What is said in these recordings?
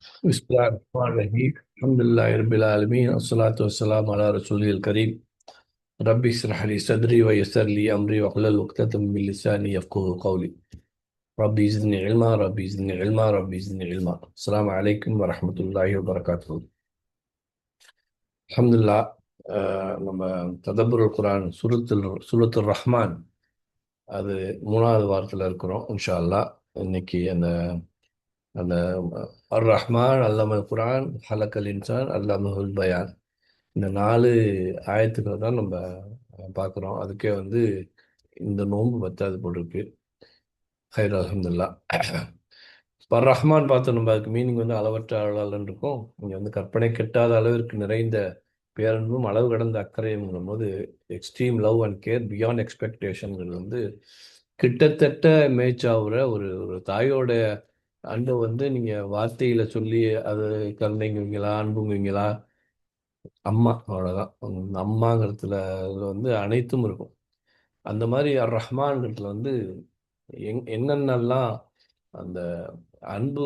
بسم الله الرحمن الرحيم الحمد لله رب العالمين والصلاة والسلام على رسوله الكريم ربي اشرح لي صدري ويسر لي أمري واحلل عقدة من لساني يفقهوا قولي ربي زدني علما ربي زدني علما ربي زدني علما السلام عليكم ورحمة الله وبركاته الحمد لله நம்ம ததப்புருல் குரான் சூரத்துல் ரஹ்மான் அது மூணாவது வாரத்தில் இருக்கிறோம் இன்ஷா அல்லாஹ். இன்னைக்கு அந்த அந்த அர் ரஹ்மான் அல்லமல் குரான் ஹலக்கல் இன்சான் அல்லமஹுல் பயான் இந்த 4 ஆயத்துக்களை தான் நம்ம பார்க்குறோம். அதுக்கே இந்த நோன்பு பத்தாது போல் இருக்கு. ஹைர் அல்ஹம்துலில்லாஹ். இப்போ ரஹ்மான் பார்த்தோம், நம்ம அதுக்கு மீனிங் அளவற்ற அருளாளன் இருக்கும். இங்கே கற்பனை கெட்டாத அளவிற்கு நிறைந்த பேரன்பும் அளவு கடந்த அக்கறையும் போது extreme love and care beyond எக்ஸ்பெக்டேஷன்கள் கிட்டத்தட்ட மேட்ச் ஆகுற ஒரு ஒரு தாயோட அன்பை நீங்கள் வார்த்தையில் சொல்லி அது கருணைங்குவீங்களா அன்புங்குவீங்களா? அம்மா அவ்வளோதான். அம்மாங்கிறதுல அனைத்தும் இருக்கும். அந்த மாதிரி அர் ரஹ்மான்கிறதுல என்னென்னலாம் அந்த அன்பு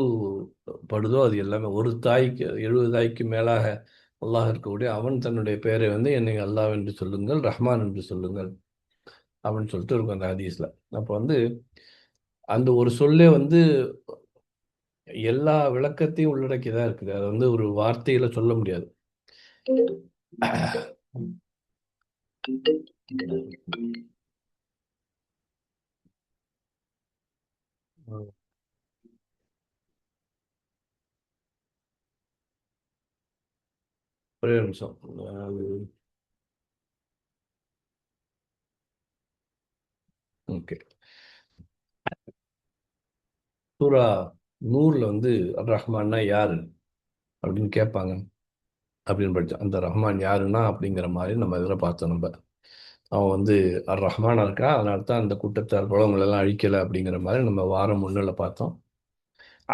படுதோ அது எல்லாமே ஒரு தாய்க்கு 70 தாய்க்கு மேலாக அல்லாஹ் இருக்கக்கூடிய அவன் தன்னுடைய பெயரை என்னை அல்லாஹ் என்று சொல்லுங்கள், ரஹ்மான் என்று சொல்லுங்கள் அப்படின்னு சொல்லிட்டு இருக்கும் அந்த ஹதீஸில். அப்போ அந்த ஒரு சொல்லே எல்லா விளக்கத்தையும் உள்ளடக்கியதாக இருக்குது. அது ஒரு வார்த்தையில் சொல்ல முடியாது. ஒரே ஒரு நிமிஷம். ஓகே. சூரா நூறில் அர் ரஹ்மான்னா யாரு அப்படின்னு கேட்பாங்க. அப்படின்னு படித்தோம். அந்த ரஹ்மான் யாருன்னா அப்படிங்கிற மாதிரி நம்ம இதில் பார்த்தோம். நம்ம அவன் அர் ரஹ்மானாக இருக்கான், அதனால தான் அந்த கூட்டத்தார் குளங்களெல்லாம் அழிக்கலை அப்படிங்கிற மாதிரி நம்ம வாரம் ஒன்றில் பார்த்தோம்.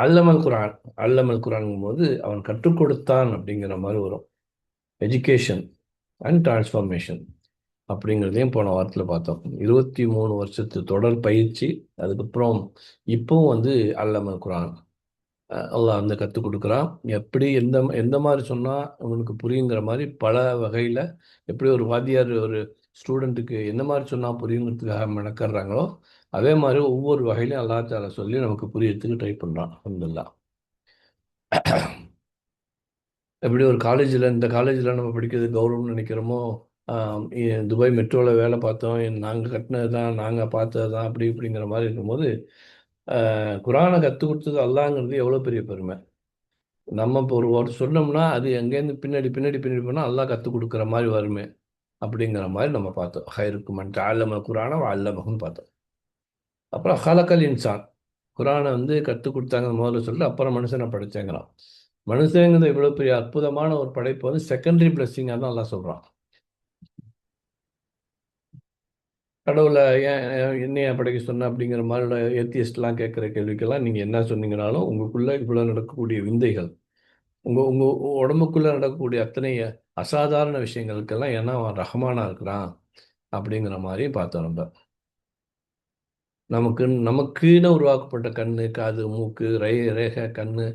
அல்லமல் குரான், அல்லமல் குரான்ங்கும் போது அவன் கற்றுக் கொடுத்தான் அப்படிங்கிற மாதிரி வரும். எஜுகேஷன் அண்ட் டிரான்ஸ்ஃபர்மேஷன் அப்படிங்கிறதையும் போன வாரத்தில் பார்த்தோம். 23 வருஷத்து தொடர் பயிற்சி, அதுக்கப்புறம் இப்போவும் அல்லமல் குரான் அல்லாஹ் கற்றுக் கொடுக்குறான். எப்படி எந்த எந்த மாதிரி சொன்னால் அவனுக்கு புரியுங்கிற மாதிரி பல வகையில், எப்படி ஒரு வாத்தியார் ஒரு ஸ்டூடெண்ட்டுக்கு எந்த மாதிரி சொன்னால் புரியுங்கிறதுக்காக மெனக்கடுறாங்களோ, அதே மாதிரி ஒவ்வொரு வகையிலையும் அல்லாஹ் தஆலா சொல்லி நமக்கு புரியறதுக்கு ட்ரை பண்ணுறான். அல்ஹம்துலில்லாஹ். எப்படி ஒரு காலேஜில் இந்த காலேஜில் நம்ம படிக்கிறது கௌரவம்னு நினைக்கிறோமோ, துபாய் மெட்ரோவில் வேலை பார்த்தோம், நாங்கள் கட்டினது தான், நாங்கள் பார்த்தது தான், அப்படி இப்படிங்கிற மாதிரி இருக்கும்போது குரானை கற்றுக் கொடுத்தது அல்லாங்கிறது எவ்வளோ பெரிய பெருமை. நம்ம இப்போ ஒரு வார்த்தை சொன்னோம்னா அது எங்கேருந்து பின்னாடி பின்னாடி பின்னாடி போனால் அல்லாஹ் கற்றுக் கொடுக்குற மாதிரி வருமே அப்படிங்கிற மாதிரி நம்ம பார்த்தோம். ஹைருக்கு மன் அல்லம குரானை அல்லமகுன்னு பார்த்தோம். அப்புறம் ஹலக்கல் இன்சான், குரானை கற்றுக் கொடுத்தாங்க முதல்ல சொல்லி அப்புறம் மனுஷனை படைச்சாங்கிறான். மனுஷங்கிறது இவ்வளோ பெரிய அற்புதமான ஒரு படைப்பு செகண்டரி பிளஸ்ஸிங்காக தான் எல்லாம் சொல்கிறான். கடவுளை ஏன் என்னைய படைக்க சொன்ன அப்படிங்கிற மாதிரி ஏத்தியஸ்ட்லாம் கேட்குற கேள்விக்கெல்லாம் நீங்கள் என்ன சொன்னீங்கனாலும் உங்களுக்குள்ளே இவ்வளோ நடக்கக்கூடிய விந்தைகள், உங்கள் உடம்புக்குள்ளே நடக்கக்கூடிய அத்தனை அசாதாரண விஷயங்களுக்கெல்லாம் ஏன்னா அவன் ரஹ்மானா இருக்கிறான் அப்படிங்கிற மாதிரி பார்த்தோம். நமக்குன்னு உருவாக்கப்பட்ட கண்ணு, காது, மூக்கு, ரேகை, கண்ணு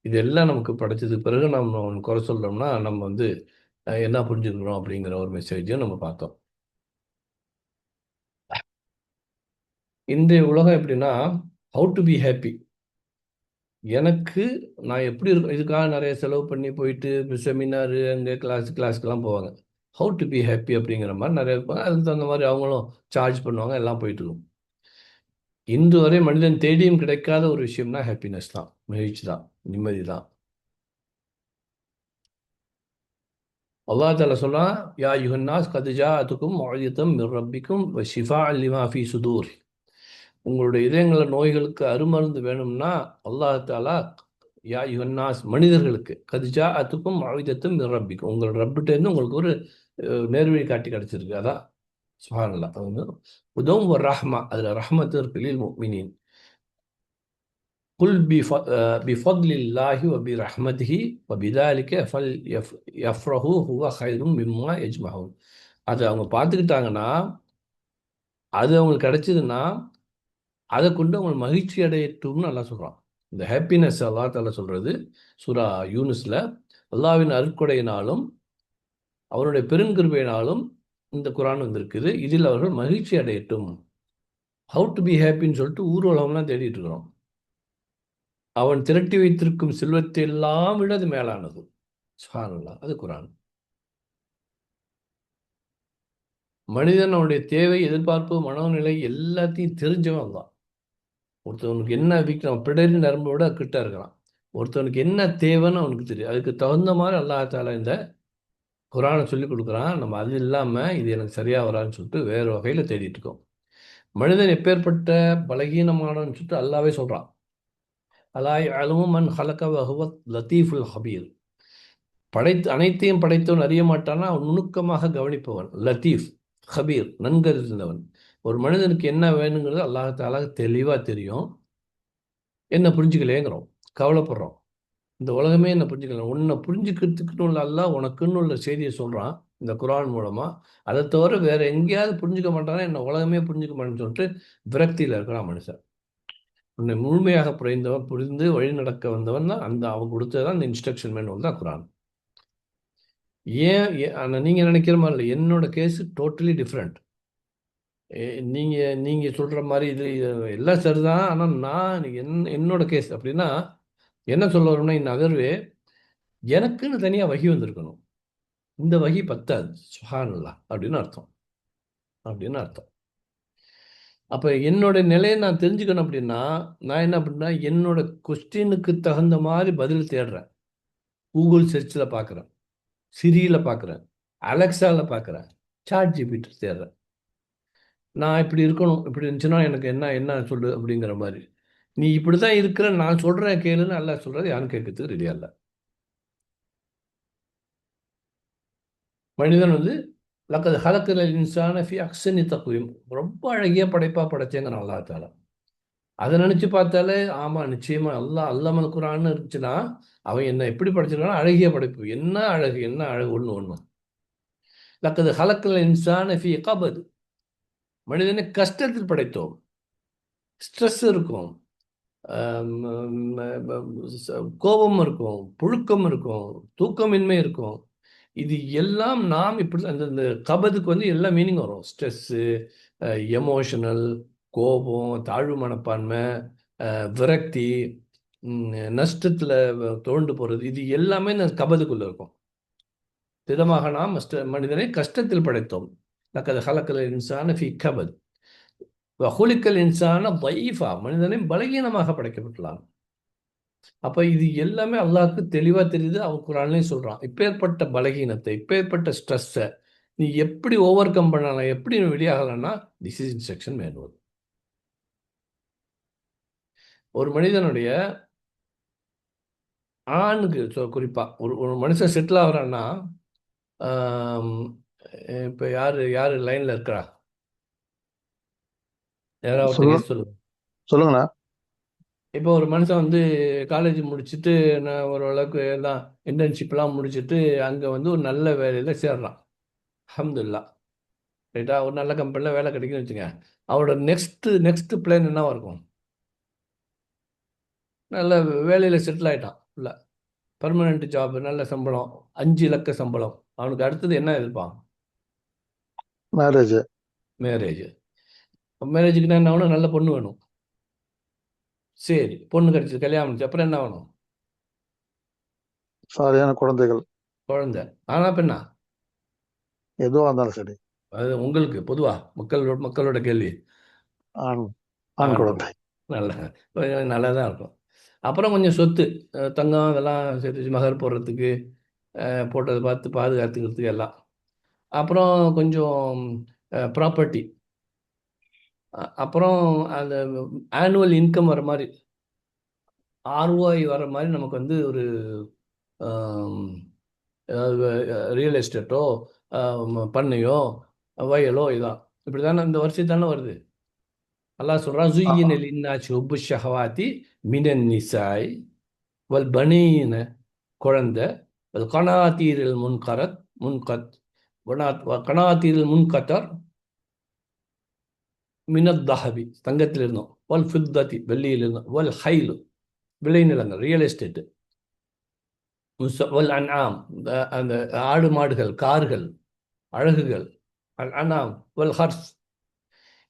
இதெல்லாம் நமக்கு படைச்சது பிறகு நம்ம அவன் குறை சொல்கிறோம்னா நம்ம என்ன புரிஞ்சுக்கிறோம் அப்படிங்கிற ஒரு மெசேஜையும் நம்ம பார்த்தோம். இன்றைய உலகம் எப்படின்னா, ஹவு டு பி ஹாப்பி, எனக்கு நான் எப்படி இருக்கும் இதுக்காக நிறைய செலவு பண்ணி போயிட்டு செமினாரு அங்கே கிளாஸ்க்கெலாம் போவாங்க. ஹவு டு பி ஹாப்பி அப்படிங்கிற மாதிரி நிறைய இருப்பாங்க. அதுக்கு தகுந்த மாதிரி அவங்களும் சார்ஜ் பண்ணுவாங்க, எல்லாம் போயிட்டு இருக்கும். இன்று வரை மனிதன் தேடியும் கிடைக்காத ஒரு விஷயம்னா ஹாப்பினஸ் தான், மகிழ்ச்சி தான், நிம்மதி தான். அல்லாஹ் தஆலா சொன்னா, யா யுஹன்னாஸ் கத் ஜாஅத்துக்கும் மௌஇதத்தும் மிர் ரப்பிக்கும் வ ஷிஃபாஅன் லிமா ஃபீ சுதூர். உங்களுடைய இதயங்கள நோய்களுக்கு அருமருந்து வேணும்னா அல்லாஹ் தஆலா யா யுஹன்னாஸ் மனிதர்களுக்கு கத் ஜாஅத்துக்கும் மௌஇதத்தும் மிர் ரப்பிக்கும், உங்கள் ரப்பிட்டேருந்து உங்களுக்கு ஒரு நேர்வழி காட்டி கிடைச்சிருக்கு. அதான் சுப்ஹானல்லாஹ். உதவும் ஒரு ரஹ்மா, அதில் ரஹ்மத்து இருக்கு லில் முஃமினீன். குல் பிஃபத்லில்லாஹி வ பிரஹ்மதிஹி வ பிதாலிக யஃப்ரஹு ஹுவ கைரும் மிம்மா யஜ்மஹூன். அதை அவங்க பார்த்துக்கிட்டாங்கன்னா, அது அவங்களுக்கு கிடைச்சதுன்னா அதை கொண்டு அவங்க மகிழ்ச்சி அடையட்டும்னு நல்லா சொல்கிறான். இந்த ஹாப்பினஸ் அல்லா தாலா சொல்றது சூரா யூனுஸ்ல, அல்லாஹ்வின் அருட்கொடையினாலும் அவருடைய பெருங்கிருபையினாலும் இந்த குரான் வந்திருக்குது, இதில் அவர்கள் மகிழ்ச்சி அடையட்டும். ஹவு டு பி ஹாப்பின்னு சொல்லிட்டு ஊர்வலம்லாம் தேடிட்டு இருக்கிறோம். அவன் திரட்டி வைத்திருக்கும் செல்வத்தை எல்லாம் விட அது மேலானது. சுப்ஹானல்லாஹ், அது குரான். மனிதன் அவனுடைய தேவை, எதிர்பார்ப்பு, மனோநிலை எல்லாத்தையும் தெரிஞ்சவன் தான். ஒருத்தவனுக்கு என்ன நம்ம பிடரி நரம்போட கிட்ட இருக்கிறான். ஒருத்தவனுக்கு என்ன தேவைன்னு அவனுக்கு தெரியும். அதுக்கு தகுந்த மாதிரி அல்லாஹ் தாலா இந்த குரானை சொல்லி கொடுக்குறான். நம்ம அது இல்லாமல் இது எனக்கு சரியாக வரான்னு சொல்லிட்டு வேறு வகையில் தேடிட்டு இருக்கோம். மனிதன் எப்பேற்பட்ட பலகீனமானன்னு சொல்லிட்டு அல்லாவே சொல்கிறான். அலா யஅலமு மன் ஹலக வஹுவ லத்தீஃபுல் ஹபீர். அனைத்தையும் படைத்தவன் அறிய மாட்டானா, அவன் நுணுக்கமாக கவனிப்பவன். லத்தீஃப், ஹபீர், நன்கறிந்தவன். ஒரு மனிதனுக்கு என்ன வேணுங்கிறது அல்லாஹ் தாலா தெளிவாக தெரியும். என்ன புரிஞ்சுக்கலேங்கிறோம், கவலைப்படுறோம். இந்த உலகமே என்ன புரிஞ்சுக்கல. உன்னை புரிஞ்சுக்கிறதுக்குன்னு உள்ள அல்லாஹ் உனக்குன்னு உள்ள செய்தியை சொல்கிறான் இந்த குரான் மூலமாக. அதை தவிர வேறு எங்கேயாவது புரிஞ்சுக்க மாட்டானா, என்ன உலகமே புரிஞ்சுக்க மாட்டேன்னு சொல்லிட்டு விரக்தியில் இருக்கிறான் மனுஷன். உன்னை முழுமையாக புரிந்து வழி நடக்க வந்தவன் தான் அவன் கொடுத்ததான் இந்த இன்ஸ்ட்ரக்ஷன் மேனுவல் தான் குரான். ஆனால் நீங்கள் நினைக்கிற மாதிரி இல்லை, என்னோட கேஸு டோட்டலி டிஃப்ரெண்ட். நீங்கள் சொல்கிற மாதிரி இது எல்லாம் சரிதான். ஆனால் நான் என்னோட கேஸ் அப்படின்னா என்ன சொல்ல வரோம்னா, இந்த நகர்வே எனக்குன்னு தனியாக வகி வந்திருக்கணும். இந்த வகி பத்தாது. சுப்ஹானல்லாஹ் அப்படின்னு அர்த்தம். அப்போ என்னோட நிலையை நான் தெரிஞ்சுக்கணும் அப்படின்னா, நான் என்ன அப்படின்னா என்னோட கொஸ்டினுக்கு தகுந்த மாதிரி பதில் தேடுறேன். கூகுள் சர்ச்சில் பார்க்குறேன், சிரியில் பார்க்குறேன், அலெக்ஸாவில் பார்க்குறேன், சாட் ஜிபிடி தேடுறேன். நான் இப்படி இருக்கணும், இப்படி இருந்துச்சுன்னா எனக்கு என்ன என்ன சொல்லு அப்படிங்கிற மாதிரி. நீ இப்படி தான் இருக்கிற, நான் சொல்கிறேன் கேளுன்னு அல்லாஹ் சொல்கிறது யாரும் கேட்கறதுக்கு ரெடியாக இல்லை. மனிதன் வந்து லக்கது ஹலக்கல் இன்சான ஃபி அஹ்ஸனி தக்வீம், ரொம்ப அழகிய படைப்பாக படைச்சேங்கிறான் அல்லாஹ் தாலா. அதை நினச்சி பார்த்தாலே ஆமாம், நிச்சயமாக அல்லாமல் குரான்னு இருந்துச்சுன்னா அவன் என்ன எப்படி படைச்சிருக்கானா, அழகிய படைப்பு. என்ன அழகு ஒன்று ஒன்று. லக்கது ஹலக்கல் இன்சான ஃபி கபத், மனிதனை கஷ்டத்தில் படைத்தோம். ஸ்ட்ரெஸ் இருக்கும், கோபம் இருக்கும், புழுக்கம் இருக்கும், தூக்கமின்மை இருக்கும். இது எல்லாம் நாம் இப்படி அந்த கபதுக்கு வந்து எல்லா மீனிங் வரும். ஸ்ட்ரெஸ்ஸு, எமோஷனல், கோபம், தாழ்வு மனப்பான்மை, விரக்தி, நஷ்டத்தில் தோண்டு போகிறது, இது எல்லாமே இந்த கபதுக்குள்ளே இருக்கும். திடமாக நாம் மனிதனை கஷ்டத்தில் படைத்தோம். லக்கது ஹலக்கல் இன்சான ஃபி கபத் வஹுலிக்கல் இன்சான தைஃபா, மனிதனை பலகீனமாக படைக்கப்பட்டலாம். அப்போ இது எல்லாமே அல்லாஹ்க்கு தெளிவாக தெரியுது. அவன் குரான்லேயும் சொல்கிறான், இப்பேற்பட்ட பலகீனத்தை, இப்பேற்பட்ட ஸ்ட்ரெஸ்ஸை நீ எப்படி ஓவர் கம் பண்ணலாம், எப்படி வெளியாகலாம்னா திஸ் இஸ் இன்ஸ்ட்ரக்ஷன் மேனுவல். ஒரு மனிதனுடைய ஆணுக்கு குறிப்பாக ஒரு மனுஷன் செட்டில் ஆகிறான்னா, இப்போ யார் லைனில் இருக்கிறா? யாராவது கேஸ் சொல்லுங்கண்ணா. இப்போ ஒரு மனுஷன் வந்து காலேஜ் முடிச்சுட்டு நான் ஓரளவுக்கு எல்லாம் இன்டர்ன்ஷிப்லாம் முடிச்சுட்டு அங்கே வந்து ஒரு நல்ல வேலையில் சேர்றான். அல்ஹம்துலில்லாஹ், ரைட்டா, ஒரு நல்ல கம்பெனியில் வேலை கிடைக்குன்னு வச்சுங்க. அவரோட நெக்ஸ்ட்டு பிளான் என்னவா இருக்கும்? நல்ல வேலையில் செட்டில் ஆகிட்டான், இல்லை பர்மனெண்ட் ஜாப், நல்ல சம்பளம், 5 இலக்க சம்பளம். அவனுக்கு அடுத்தது என்ன எதிர்ப்பான்? மேரேஜ். மேரேஜுக்குன்னா என்ன ஆகணும்? நல்ல பொண்ணு வேணும். சரி, பொண்ணு கிடைச்சது, கல்யாணம் முடிச்சு, அப்புறம் என்ன வேணும்? சரியான குழந்தைகள். குழந்தை. ஆனா பெண்ணா? எதுவாக இருந்தாலும் சரி. அது உங்களுக்கு பொதுவாக மக்களோட கேள்வி. ஆண் ஆண் குழந்தை. நல்லா தான் இருக்கும். அப்புறம் கொஞ்சம் சொத்து, தங்கம், இதெல்லாம் சேர்த்து மகர் போடுறதுக்கு, போட்டதை பார்த்து பாதுகாத்துக்கிறதுக்கு எல்லாம். அப்புறம் கொஞ்சம் ப்ராப்பர்ட்டி. அப்புறம் அந்த ஆனுவல் இன்கம் வர மாதிரி, ஆர்ஓஐ வர மாதிரி நமக்கு வந்து ஒரு ரியல் எஸ்டேட்டோ, பண்ணையோ, வயலோ, இதான் இப்படி தானே இந்த வருஷம் தானே வருது. அல்லாஹ் சொல்கிறான், ஜுய்யின லின்னாசி ஹுப்பு ஷஹவாத்தி மினன் நிசாய் வல் பனீன, குழந்தை, வல் கனாத்தீரில் கனாத்தீரில் முன்கத்தர் மினத் தஹபி, தங்கத்தில் இருந்தோம், வல் ஃபித்தத்தி, வெள்ளியில் இருந்தோம், வல் ஹைலு, விளைநிலங்கள், ரியல் எஸ்டேட்டு. வல் அன்ஆம், அந்த ஆடு மாடுகள், கார்கள், அழகுகள். அல் அன்ஆம் வல் ஹர்ஸ்,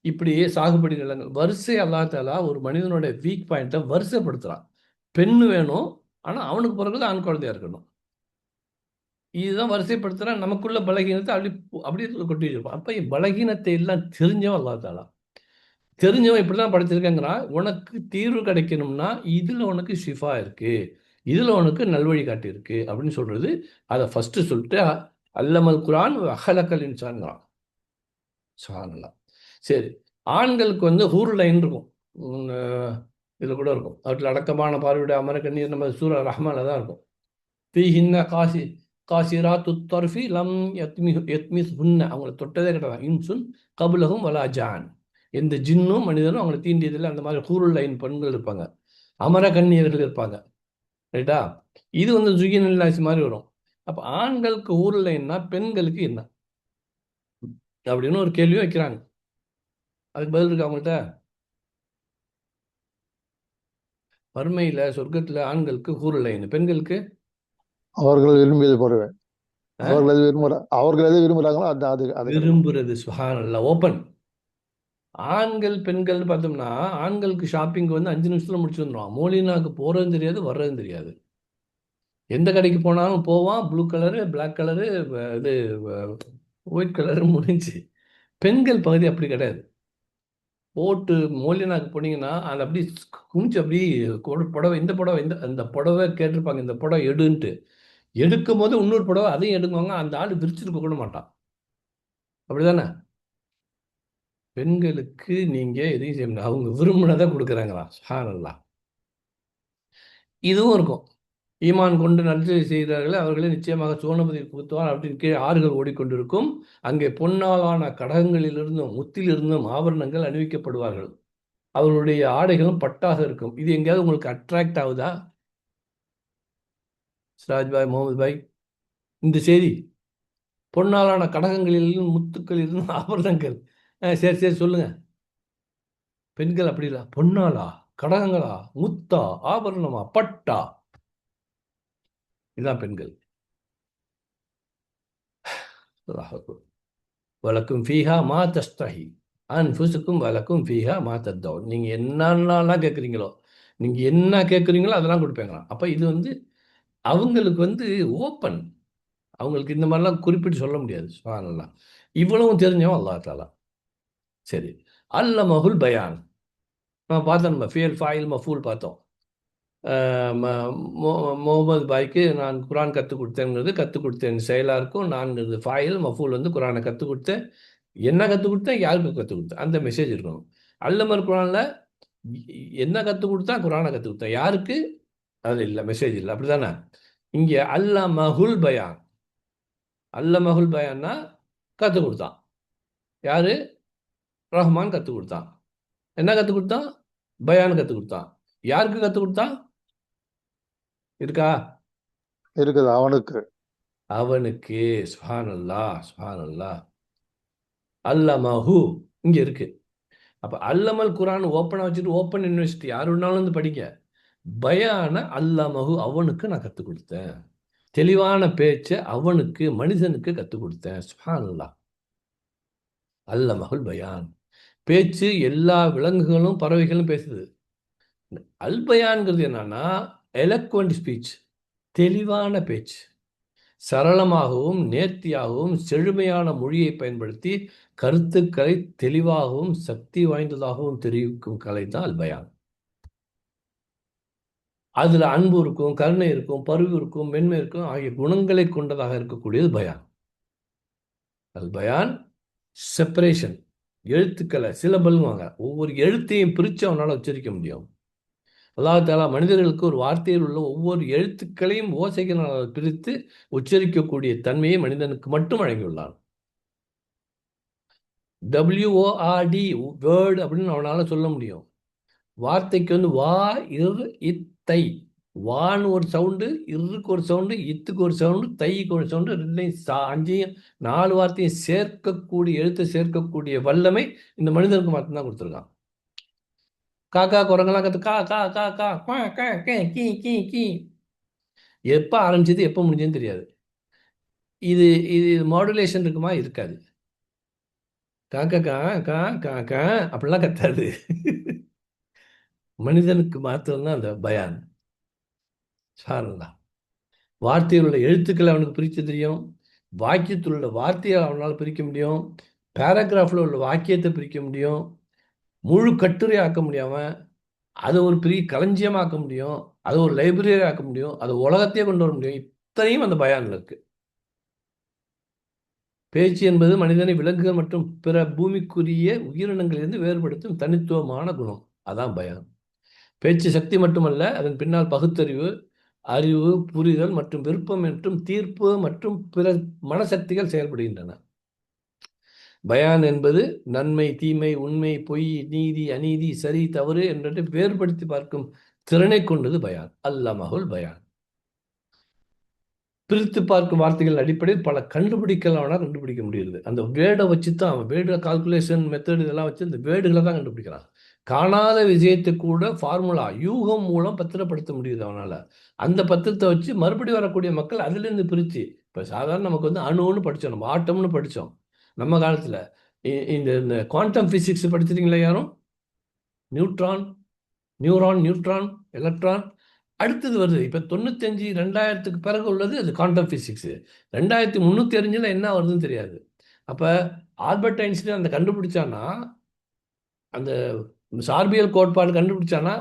இப்படி சாகுபடி நிலங்கள். வரிசை அல்லாஹ் தஆலா ஒரு மனிதனோட வீக் பாயிண்ட்டை வரிசைப்படுத்துறான். பெண்ணு வேணும், ஆனால் அவனுக்கு பிறகு ஆண் குழந்தையா இருக்கணும். இதுதான் வரிசைப்படுத்துறா. நமக்குள்ள பலகீனத்தை அப்படியே கொட்டி வச்சிருப்பான். அப்போ பலகீனத்தை எல்லாம் தெரிஞ்சவன் அல்லாஹ் தஆலா. தெரிஞ்சவன் இப்படி தான் படைச்சிருக்கேங்கிறான். உனக்கு தீர்வு கிடைக்கணும்னா இதில் உனக்கு ஷிஃபா இருக்கு, இதில் உனக்கு நல்வழி காட்டி இருக்கு அப்படின்னு சொல்றது. அதை ஃபர்ஸ்ட் சொல்லிட்டு அல்லமல் குரான் அஹலக்கல் இன்சான்ங்கிறான். சுப்ஹானல்லாஹ். சரி, ஆண்களுக்கு வந்து ஹூர் லைன் இருக்கும். இதில் கூட இருக்கும். அவற்றில் அடக்கமான பார்வையுடைய அமரக்கண்ணீர் நம்ம சூரா ரஹ்மான்ல தான் இருக்கும். ஃபீஹின்ன காசிராத்து தர்ஃபி லம் யத்மிஸ்ஹுன்ன, அவங்களை தொட்டதே கிடையாது. இன்சுன் கபுலகும் வலா ஜான், எந்த ஜின்னும் மனிதனும் அவங்களை தீண்டியதில்லை. அந்த மாதிரி ஹூருல் லைன் பெண்கள் இருப்பாங்க, அமர கண்ணியர்கள் இருப்பாங்க. ரைட்டா? இது வந்து ஜுகினல்லாசி மாதிரி வரும். அப்போ ஆண்களுக்கு ஹூருல் லைன்னா பெண்களுக்கு என்ன அப்படின்னு ஒரு கேள்வி வைக்கிறாங்க. அதுக்கு பதில் இருக்கு அவங்கள்ட்ட? வறுமையில் சொர்க்கத்தில் ஆண்களுக்கு ஹூருல் லைன், பெண்களுக்கு அவர்கள் விரும்பியது போடுவேன். அவர்கள் எது விரும்புகிறாங்களோ அது விரும்புறது. சுப்ஹானல்லாஹ். ஓப்பன். ஆண்கள் பெண்கள் பார்த்தோம்னா, ஆண்களுக்கு ஷாப்பிங் வந்து 5 நிமிஷத்தில் முடிச்சு வந்துடுவான். மோலினாவுக்கு போகிறதும் தெரியாது, வர்றதும் தெரியாது. எந்த கடைக்கு போனாலும் போவான், ப்ளூ கலரு, பிளாக் கலரு, இது ஒயிட் கலரு, முடிஞ்சு. பெண்கள் பகுதி அப்படி கிடையாது. போட்டு மோலினாக்கு போனீங்கன்னா அது அப்படி குமிச்சு அப்படி புடவை, இந்த புடவை, இந்த புடவை கேட்டிருப்பாங்க, இந்த புடவை எடுன்ட்டு. எடுக்கும் போது இன்னொரு புடவை அதையும் எடுக்குவாங்க. அந்த ஆள் விரிச்சிருக்க கூட மாட்டான். அப்படிதானே? பெண்களுக்கு நீங்க எதையும் செய்ய முடியாது, அவங்க விரும்பினதை கொடுக்குறாங்களா. சுப்ஹானல்லாஹ். இதுவும் இருக்கும். ஈமான் கொண்டு நன்றி செய்கிறார்களே அவர்களே நிச்சயமாக சுவனபதி புகுத்துவார் அப்படின்னு கீழே ஆறுகள் ஓடிக்கொண்டிருக்கும். அங்கே பொன்னாலான கடகங்களிலிருந்தும் முத்திலிருந்தும் ஆபரணங்கள் அணிவிக்கப்படுவார்கள். அவர்களுடைய ஆடைகளும் பட்டாக இருக்கும். இது எங்கேயாவது உங்களுக்கு அட்ராக்ட் ஆகுதா சிராஜ் பாய், முகமது பாய்? இந்த செய்தி, பொன்னாலான கடகங்களிலும் முத்துக்களிலிருந்தும் ஆபரணங்கள். சரி சரி சொல்லுங்க. பெண்கள் அப்படி இல்லை. பொன்னாலா, கடகங்களா, முத்தா, ஆபரணமா, பட்டா, இதுதான் பெண்கள். வலக்கும் ஃபீஹா மா தஸ்தஹி அன்ஃபுசுக்கும் வலக்கும் ஃபீஹா மா தத்தவுன். நீங்கள் என்னென்னலாம் கேட்குறீங்களோ, நீங்கள் என்ன கேட்குறீங்களோ அதெல்லாம் கொடுப்பேங்களாம். அப்போ இது வந்து அவங்களுக்கு வந்து ஓப்பன். அவங்களுக்கு இந்த மாதிரிலாம் குறிப்பிட்டு சொல்ல முடியாது. சுப்ஹானல்லாஹ். இவ்வளவும் தெரிஞ்சவன் அல்லாஹ் தஆலா. சரி, அல்லமஹுல் பயான் நம்ம பார்த்தோம். நம்ம ஃபியல் ஃபாயில் மஃபூல் பார்த்தோம். முகமது பாய்க்கு நான் குரான் கற்றுக் கொடுத்தேங்கிறது கற்றுக் கொடுத்தேன் செயலாக இருக்கும். நான்கிறது ஃபாயில், மஃபூல் வந்து குரானை கற்றுக் கொடுத்தேன். என்ன கற்றுக் கொடுத்தேன், யாருக்கு கற்றுக் கொடுத்தேன், அந்த மெசேஜ் இருக்கணும். அல்லமர் குரானில் என்ன கற்றுக் கொடுத்தா, குரானை கற்றுக் கொடுத்தேன், யாருக்கு அது இல்லை, மெசேஜ் இல்லை. அப்படி தானே? இங்கே அல்லமஹுல் பயான். அல்லமஹுல் பயான்னா கற்றுக் கொடுத்தான். யாரு? ரஹ்மான் கற்றுக் கொடுத்தான். என்ன கற்றுக் கொடுத்தான்? பயான் கற்றுக் கொடுத்தான். யாருக்கு கற்றுக் கொடுத்தான்? இருக்கா? இருக்குது. அவனுக்கு. சுப்ஹானல்லாஹ், சுப்ஹானல்லாஹ். அல்லமஹு இங்க இருக்கு. அப்ப அல்லமல் குரான் ஓப்பனா வச்சுட்டு ஓப்பன் யூனிவர்சிட்டி யார் வேணாலும் வந்து படிக்க. பயான அல்லமஹு, அவனுக்கு நான் கற்றுக் கொடுத்தேன். தெளிவான பேச்சை அவனுக்கு, மனிதனுக்கு கற்றுக் கொடுத்தேன். சுப்ஹானல்லாஹ். அல்லமஹுல் பயான். பேச்சு எல்லா விலங்குகளும் பறவைகளும் பேசுது. அல் பயான்ங்கிறது என்னன்னா எலக்வெண்ட் ஸ்பீச், தெளிவான பேச்சு. சரளமாகவும் நேர்த்தியாகவும் செழுமையான மொழியை பயன்படுத்தி கருத்துக்களை தெளிவாகவும் சக்தி வாய்ந்ததாகவும் தெரிவிக்கும் கலை தான் அல் பயான். அதுல அன்பு இருக்கும், கருணை இருக்கும், பரிவு இருக்கும், மென்மை இருக்கும் ஆகிய குணங்களை கொண்டதாக இருக்கக்கூடியது பயான். அல் பயான் செப்பரேஷன். எழுத்துக்களை சிலபல்வாங்க, ஒவ்வொரு எழுத்தையும் பிரித்து அவனால் உச்சரிக்க முடியும். அல்லாஹ் தஆலா மனிதர்களுக்கு ஒரு வார்த்தையில் உள்ள ஒவ்வொரு எழுத்துக்களையும் ஓசைகளால் பிரித்து உச்சரிக்கக்கூடிய தன்மையை மனிதனுக்கு மட்டும் வழங்கியுள்ளான். WORD வேர்டு அப்படின்னு அவனால் சொல்ல முடியும். வார்த்தைக்கு வந்து வா, இர், இத்தை. வான்னு ஒரு சவுண்டு, இருக்கு ஒரு சவுண்டு, இத்துக்கு ஒரு சவுண்டு, தைக்கு ஒரு சவுண்டு, ரெண்டையும் 5 4 வார்த்தையும் சேர்க்கக்கூடிய, எழுத்தை சேர்க்கக்கூடிய வல்லமை இந்த மனிதனுக்கு மட்டும்தான் கொடுத்துருக்கான். காக்கா குரங்கெல்லாம் கத்து கா கா கா கா குவா, கா, கே, கீ கீ கீ. எப்போ ஆரம்பிச்சது எப்போ முடிஞ்சதுன்னு தெரியாது. இது இது மாடுலேஷன் இருக்குமா? இருக்காது. காக்கா கா கா கா கா அப்படிலாம் கத்தாது. மனிதனுக்கு மாத்திரம்தான் அந்த பயான். சாரல்லா வார்த்தையில் உள்ள எழுத்துக்களை அவனுக்கு பிரிக்க தெரியும். வாக்கியத்தில் உள்ள வார்த்தையை அவனால் பிரிக்க முடியும். பேராகிராஃபில் உள்ள வாக்கியத்தை பிரிக்க முடியும். முழு கட்டுரை ஆக்க முடியாம அதை ஒரு பெரிய களஞ்சியமாக்க முடியும். அதை ஒரு லைப்ரரி ஆக்க முடியும். அதை உலகத்தையே கொண்டு வர முடியும். இத்தனையும் அந்த பயான்ல இருக்கு. பேச்சு என்பது மனிதனை விலங்குகள் மற்றும் பிற பூமிக்குரிய உயிரினங்களிலிருந்து வேறுபடுத்தும் தனித்துவமான குணம். அதான் பயான். பேச்சு சக்தி மட்டுமல்ல, அதன் பின்னால் பகுத்தறிவு, அறிவு, புரிதல் மற்றும் விருப்பம் மற்றும் தீர்ப்பு மற்றும் பிற மனசக்திகள் செயல்படுகின்றன. பயான் என்பது நன்மை, தீமை, உண்மை, பொய், நீதி, அநீதி, சரி, தவறு என்றதை வேறுபடுத்தி பார்க்கும் திறனை கொண்டது பயான். அல்லமஹுல் பயான். பிரித்து பார்க்கும் வார்த்தைகள் அடிப்படையில் பல கண்டுபிடிக்கலாம் கண்டுபிடிக்க முடியுது. அந்த வேர்டை வச்சு தான் அவன் வேர்டு கால்குலேஷன் மெத்தட் இதெல்லாம் வச்சு இந்த வேர்டுகளை தான் கண்டுபிடிக்கிறான். காணாத விஷயத்தை கூட ஃபார்முலா யூகம் மூலம் பத்திரப்படுத்த முடியுது அவனால. அந்த பத்திரத்தை வச்சு மறுபடியும் வரக்கூடிய மக்கள் அதுலேருந்து பிரித்து இப்போ சாதாரண நமக்கு வந்து அணுன்னு படித்தோம், நம்ம ஆட்டம்னு படித்தோம் நம்ம காலத்தில். இந்த குவாண்டம் ஃபிசிக்ஸ் படிச்சிருக்கீங்களா யாரும்? Neutron, neutron, electron. அடுத்தது வருது. இப்போ 95 2000க்கு பிறகு உள்ளது அது குவாண்டம் ஃபிசிக்ஸு. 2300 என்ன வருதுன்னு தெரியாது. அப்போ ஆல்பர்ட் ஐன்ஸ்டீன் அந்த கண்டுபிடிச்சானா, அந்த சார்பியல் கோட்பாடு கண்டுபிடிச்சானா,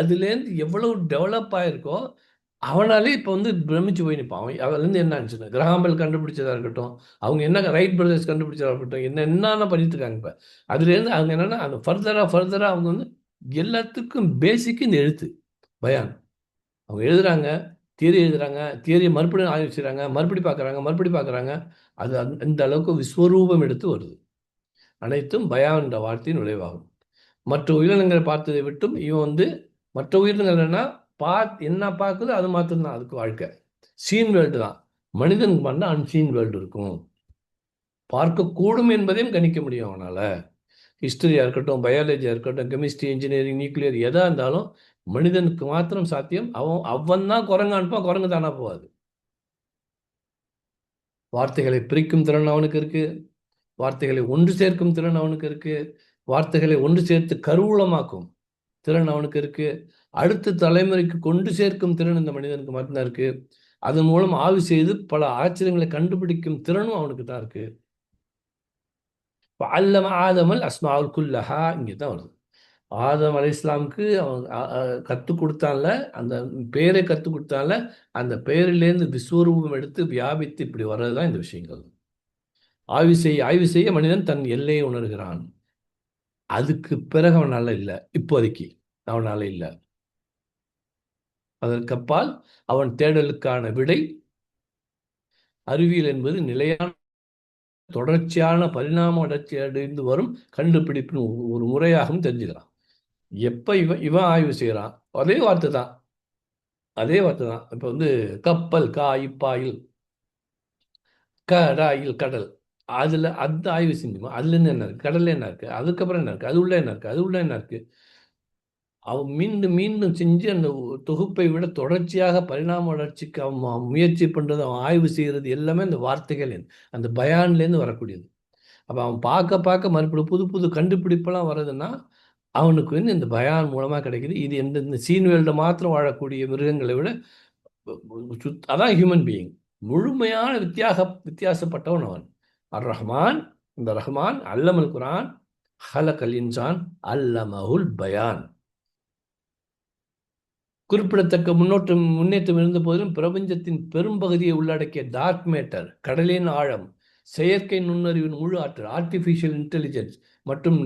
அதுலேருந்து எவ்வளவு டெவலப் ஆகிருக்கோ அவனாலே இப்போ வந்து பிரமிச்சு போய் நிற்பான். அதுலேருந்து என்ன ஆச்சுன்னு கிரஹாம்பெல் கண்டுபிடிச்சதாக இருக்கட்டும், அவங்க என்ன ரைட் பிரதர்ஸ் கண்டுபிடிச்சதாக இருக்கட்டும், என்னென்ன பண்ணிட்டு இருக்காங்க இப்போ. அதுலேருந்து அவங்க என்னென்னா அந்த ஃபர்தராக அவங்க வந்து எல்லாத்துக்கும் பேசிக்கு இந்த எழுத்து பயான். அவங்க எழுதுறாங்க, தியரி எழுதுறாங்க, தியரியை மறுபடியும் ஆய்வு செய்கிறாங்க, மறுபடி பார்க்குறாங்க. அது இந்த அளவுக்கு விஸ்வரூபம் எடுத்து வருது. அனைத்தும் பயான் என்ற வார்த்தையின் விளைவாகும். மற்ற உயிரினங்களை பார்த்ததை விட்டும் இவன் வந்து மற்ற உயிரினங்கள் என்னன்னா என்ன பார்க்குதோ அது மாத்திரம்தான் அதுக்கு வாழ்க்கை. சீன் வேர்ல்டு தான். மனிதனுக்கு பண்ண அன்சீன் வேர்ல்டு இருக்கும். பார்க்கக்கூடும் என்பதையும் கணிக்க முடியும் அவனால. ஹிஸ்டரியாக இருக்கட்டும், பயாலஜியாக இருக்கட்டும், கெமிஸ்ட்ரி, இன்ஜினியரிங், நியூக்ளியர் எதாக இருந்தாலும் மனிதனுக்கு மாத்திரம் சாத்தியம். அவன் தான் குரங்கு அனுப்பான், குரங்கு தானா போகாது. வார்த்தைகளை பிரிக்கும் திறன் அவனுக்கு இருக்கு. வார்த்தைகளை ஒன்று சேர்க்கும் திறன் அவனுக்கு இருக்கு. வார்த்தைகளை ஒன்று சேர்த்து கருவூலமாக்கும் திறன் அவனுக்கு இருக்கு. அடுத்த தலைமுறைக்கு கொண்டு சேர்க்கும் திறன் இந்த மனிதனுக்கு மட்டும்தான் இருக்கு. அதன் மூலம் ஆய்வு செய்து பல ஆச்சரியங்களை கண்டுபிடிக்கும் திறனும் அவனுக்கு தான் இருக்கு. அல்லம ஆதமல் அஸ்மாவுல் குல்லஹா இங்கே தான் வருது. ஆதம் அலை இஸ்லாமுக்கு அவன் கற்றுக் கொடுத்தான்ல, அந்த பெயரை கற்றுக் கொடுத்தான்ல, அந்த பெயரிலேருந்து விஸ்வரூபம் எடுத்து வியாபித்து இப்படி வர்றது தான் இந்த விஷயங்கள். ஆய்வு செய்ய மனிதன் தன் எல்லையை உணர்கிறான். அதுக்கு பிறகு அவனால இல்லை, இப்போதைக்கு அவனால இல்லை. அதற்கப்பால் அவன் தேடலுக்கான விடை அறிவியல் என்பது நிலையான தொடர்ச்சியான பரிணாம வளர்ச்சி அடைந்து வரும் கண்டுபிடிப்பின் ஒரு முறையாகவும் தெரிஞ்சுக்கிறான். எப்போ இவன் ஆய்வு செய்கிறான், அதே வார்த்தை தான். இப்போ வந்து கப்பல், காயில், கடாயில், கடல். அதில் அந்த ஆய்வு செஞ்சுமா அதுலேருந்து என்ன இருக்குது, கடலில் என்ன இருக்குது, அதுக்கப்புறம் என்ன இருக்குது, அது உள்ள என்ன இருக்குது, அது உள்ள என்ன இருக்குது. அவன் மீண்டும் மீண்டும் செஞ்சு அந்த தொகுப்பை விட தொடர்ச்சியாக பரிணாம வளர்ச்சிக்கு அவன் முயற்சி பண்ணுறது, அவன் ஆய்வு செய்கிறது எல்லாமே அந்த வார்த்தைகள் அந்த பயான்லேருந்து வரக்கூடியது. அப்போ அவன் பார்க்க மறுபடியும் புது புது கண்டுபிடிப்பெல்லாம் வர்றதுன்னா அவனுக்கு வந்து இந்த பயான் மூலமாக கிடைக்குது. இது இந்த சீன் வேல்ட மாத்திரம் வாழக்கூடிய மிருகங்களை விட அதான் ஹியூமன் பீயிங். முழுமையான வித்தியாசப்பட்டவன் அவன். ரஹ்மான், இந்த ரஹ்மான் அல்லமல் குரான், ஹலகல் இன்சான் அல்லமஹுல் பயான். குறிப்பிடத்தக்க முன்னேற்றம் இருந்த போதிலும் பிரபஞ்சத்தின் பெரும்பகுதியை உள்ளடக்கிய டார்க் மேட்டர், கடலின் ஆழம், செயற்கை நுண்ணறிவின் முழு ஆற்றல், ஆர்டிஃபிஷியல் இன்டெலிஜென்ஸ் மற்றும்